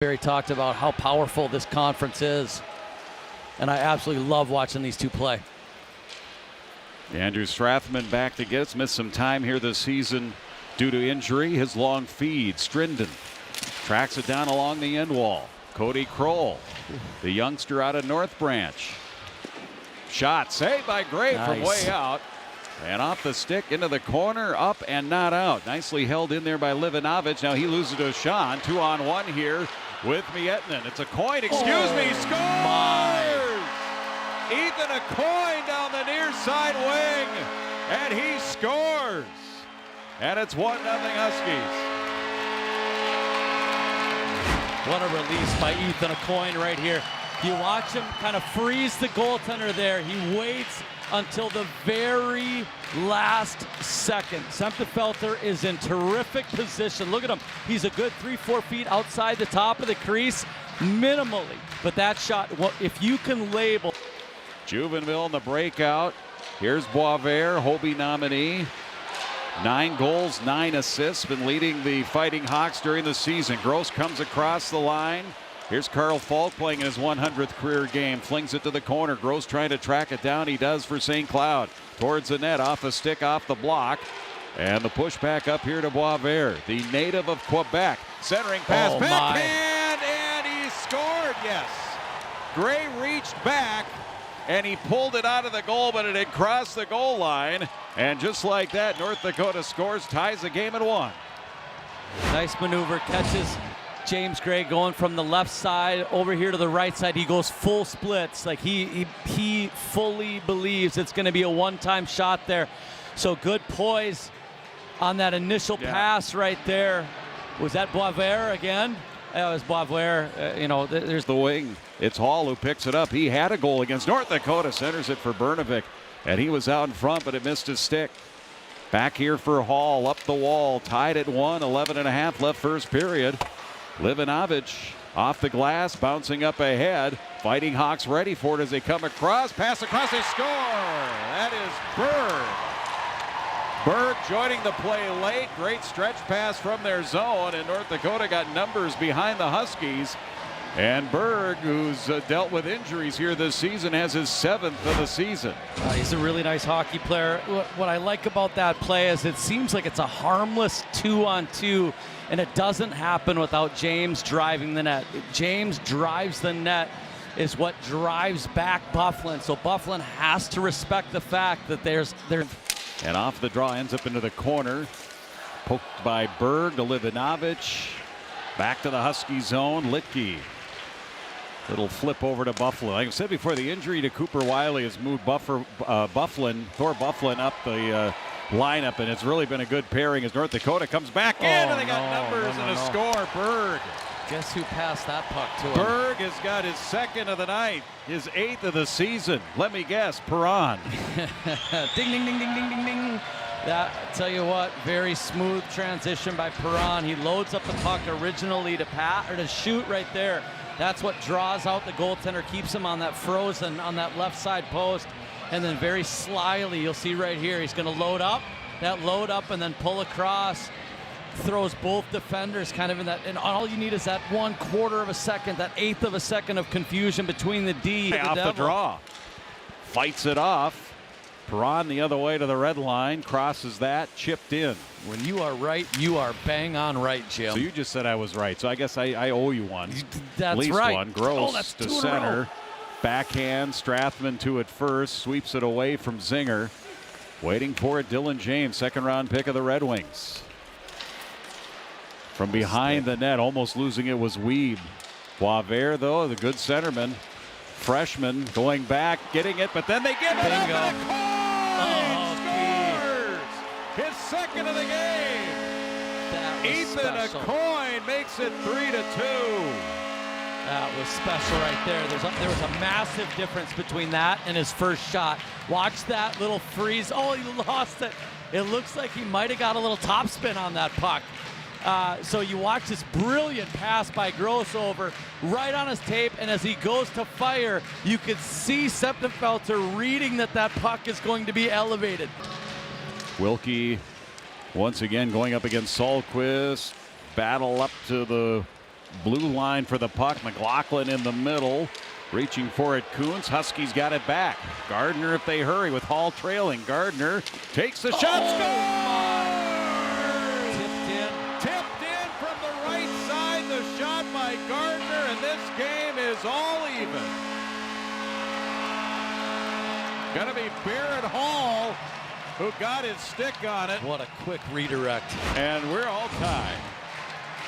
Barry talked about how powerful this conference is, and I absolutely love watching these two play. Andrew Strathman back to get us. Missed some time here this season due to injury. His long feed. Strinden tracks it down along the end wall. Cody Kroll, the youngster out of North Branch. Shot saved by Gray from way out. And off the stick into the corner, up and not out. Nicely held in there by Livanovic. Now he loses to Sean. 2-on-1 here with Mietinen. It's a coin, excuse me, scores! Ethan a coin down the near side wing, and he scores. And it's 1-0 Huskies. What a release by Ethan, a coin right here. You watch him kind of freeze the goaltender there. He waits until the very last second. Semptifelter is in terrific position. Look at him. He's a good 3-4 feet outside the top of the crease, minimally. But that shot, well, if you can label. Juvenville in the breakout. Here's Boisvert, Hobie nominee. 9 goals, 9 assists. Been leading the Fighting Hawks during the season. Gross comes across the line. Here's Carl Falk playing in his 100th career game. Flings it to the corner. Gross trying to track it down. He does for St. Cloud. Towards the net, off a stick, off the block. And the push back up here to Boisvert, the native of Quebec. Centering pass, backhand, and he scored, yes. Gray reached back, and he pulled it out of the goal, but it had crossed the goal line. And just like that, North Dakota scores, ties the game at 1. Nice maneuver, catches James Gray going from the left side over here to the right side. He goes full splits. Like he fully believes it's going to be a one-time shot there. So good poise on that initial pass right there. Was that Boisvert again? It was Boisvert. There's the wing. It's Hall who picks it up. He had a goal against North Dakota. Centers it for Bernovic, and he was out in front, but it missed his stick. Back here for Hall, up the wall, tied at 1. 11.5 left first period. Livanovic off the glass, bouncing up ahead. Fighting Hawks ready for it as they come across. Pass across, they score! That is Berg. Berg joining the play late. Great stretch pass from their zone, and North Dakota got numbers behind the Huskies. And Berg, who's dealt with injuries here this season, has his 7th of the season. He's a really nice hockey player. What I like about that play is it seems like it's a harmless 2-on-2, and it doesn't happen without James driving the net. James drives the net is what drives back Byfuglien. So Byfuglien has to respect the fact that there's. And off the draw, ends up into the corner. Poked by Berg to Livanovic. Back to the Husky zone, Litke. Little flip over to Byfuglien. Like I said before, the injury to Cooper Wiley has moved Thor Byfuglien up the lineup, and it's really been a good pairing as North Dakota comes back in, and they got numbers and a score. Berg. Guess who passed that puck to him? Berg has got his 2nd of the night, his 8th of the season. Let me guess, Perron. Ding, ding, ding, ding, ding, ding, ding. That, tell you what, very smooth transition by Perron. He loads up the puck originally to shoot right there. That's what draws out the goaltender, keeps him on that frozen, on that left side post. And then very slyly, you'll see right here, he's going to load up, and then pull across. Throws both defenders kind of in that, and all you need is that 1/4 of a second, that 1/8 of a second of confusion between the D and the draw. Fights it off. Perron the other way to the red line, crosses that, chipped in. When you are right, you are bang on right, Jim. So you just said I was right, so I guess I owe you one. That's at least right. One. Gross to center. Backhand, Strathman to it first, sweeps it away from Zinger. Waiting for it, Dylan James, 2nd round pick of the Red Wings. From behind the net, almost losing it was Weeb. Boisvert, though, the good centerman. Freshman going back, getting it, but then they give it up, and a coin scores! His 2nd of the game. Ethan a coin makes it 3-2. That was special right there. There was a massive difference between that and his first shot. Watch that little freeze. Oh, he lost it. It looks like he might have got a little topspin on that puck. So you watch this brilliant pass by Gross over right on his tape, and as he goes to fire, you could see Semptifelter reading that puck is going to be elevated. Wilkie once again going up against Sahlquist. Battle up to the blue line for the puck. McLaughlin in the middle. Reaching for it, Kuntz. Huskies got it back. Gardner if they hurry with Hall trailing. Gardner takes the shot, scores! Tipped in from the right side. The shot by Gardner, and this game is all even. Gonna be Barrett Hall who got his stick on it. What a quick redirect. And we're all tied.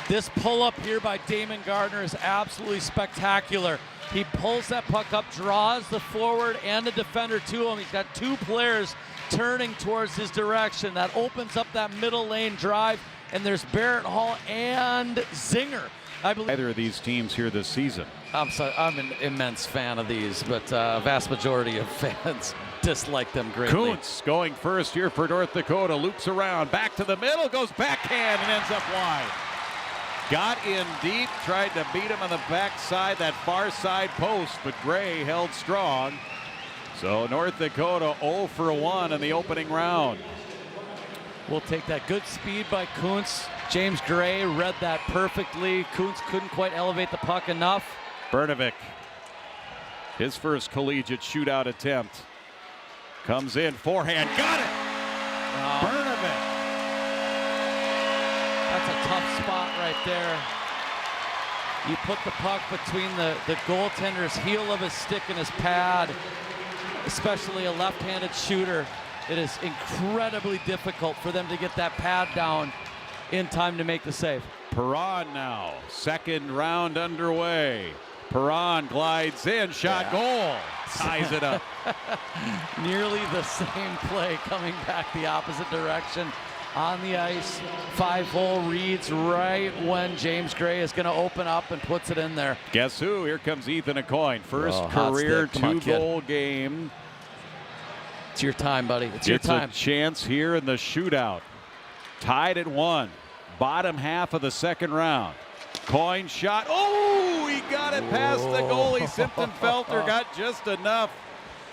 This pull-up here by Damon Gardner is absolutely spectacular. He pulls that puck up, draws the forward and the defender to him. He's got two players turning towards his direction. That opens up that middle lane drive, and there's Barrett Hall and Zinger. I believe either of these teams here this season. I'm an immense fan of these, but vast majority of fans dislike them greatly. Kuntz going first here for North Dakota. Loops around, back to the middle, goes backhand and ends up wide. Got in deep, tried to beat him on the backside, that far side post, but Gray held strong. So North Dakota 0 for 1 in the opening round. We'll take that good speed by Kuntz. James Gray read that perfectly. Kuntz couldn't quite elevate the puck enough. Brnovic, his first collegiate shootout attempt. Comes in, forehand, got it! Brnovic. That's a tough spot right there. You put the puck between the goaltender's heel of his stick and his pad, especially a left-handed shooter. It is incredibly difficult for them to get that pad down in time to make the save. Perron now, second round underway. Perron glides in, shot, goal, ties it up. Nearly the same play coming back the opposite direction. On the ice, 5-hole reads right when James Gray is going to open up and puts it in there. Guess who? Here comes Ethan Aucoin. First career two-goal game. It's your time, buddy. It's your time. It's a chance here in the shootout. Tied at 1. Bottom half of the second round. Coin shot. Oh, he got it past the goalie. Simpton-Felter got just enough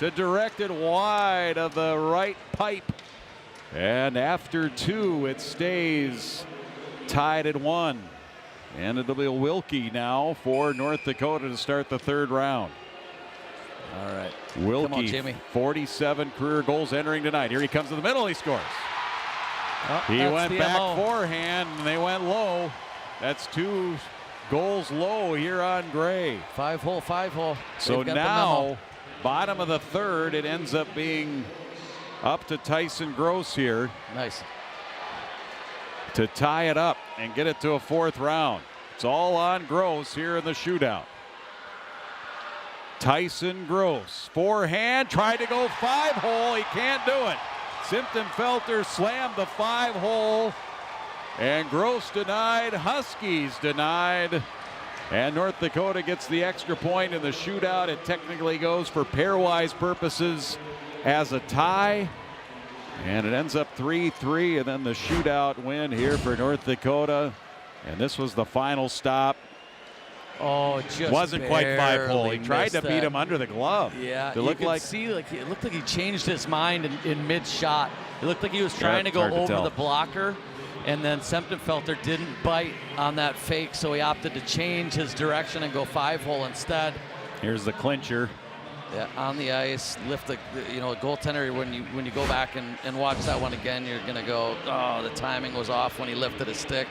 to direct it wide of the right pipe. And after 2, it stays tied at 1. And it'll be a Wilkie now for North Dakota to start the third round. All right. Wilkie, come on, Jimmy. 47 career goals entering tonight. Here he comes to the middle, he scores. He went back forehand, and they went low. That's 2 goals low here on Gray. 5-hole, 5-hole. So now, bottom of the third, it ends up being up to Tyson Gross here. Nice. To tie it up and get it to a 4th round. It's all on Gross here in the shootout. Tyson Gross, forehand, tried to go 5-hole. He can't do it. Simpton-Felter slammed the 5-hole. And Gross denied, Huskies denied. And North Dakota gets the extra point in the shootout. It technically goes for pairwise purposes as a tie. And it ends up 3-3, and then the shootout win here for North Dakota. And this was the final stop. Oh, just wasn't quite 5-hole. He tried to beat him under the glove. Yeah, you could see, it looked like he changed his mind in mid-shot. It looked like he was trying to go over the blocker, and then Simpton-Felter didn't bite on that fake, so he opted to change his direction and go 5-hole instead. Here's the clincher. Yeah, on the ice, lift the a goaltender. When you go back and watch that one again, you're gonna go, oh, the timing was off when he lifted his stick.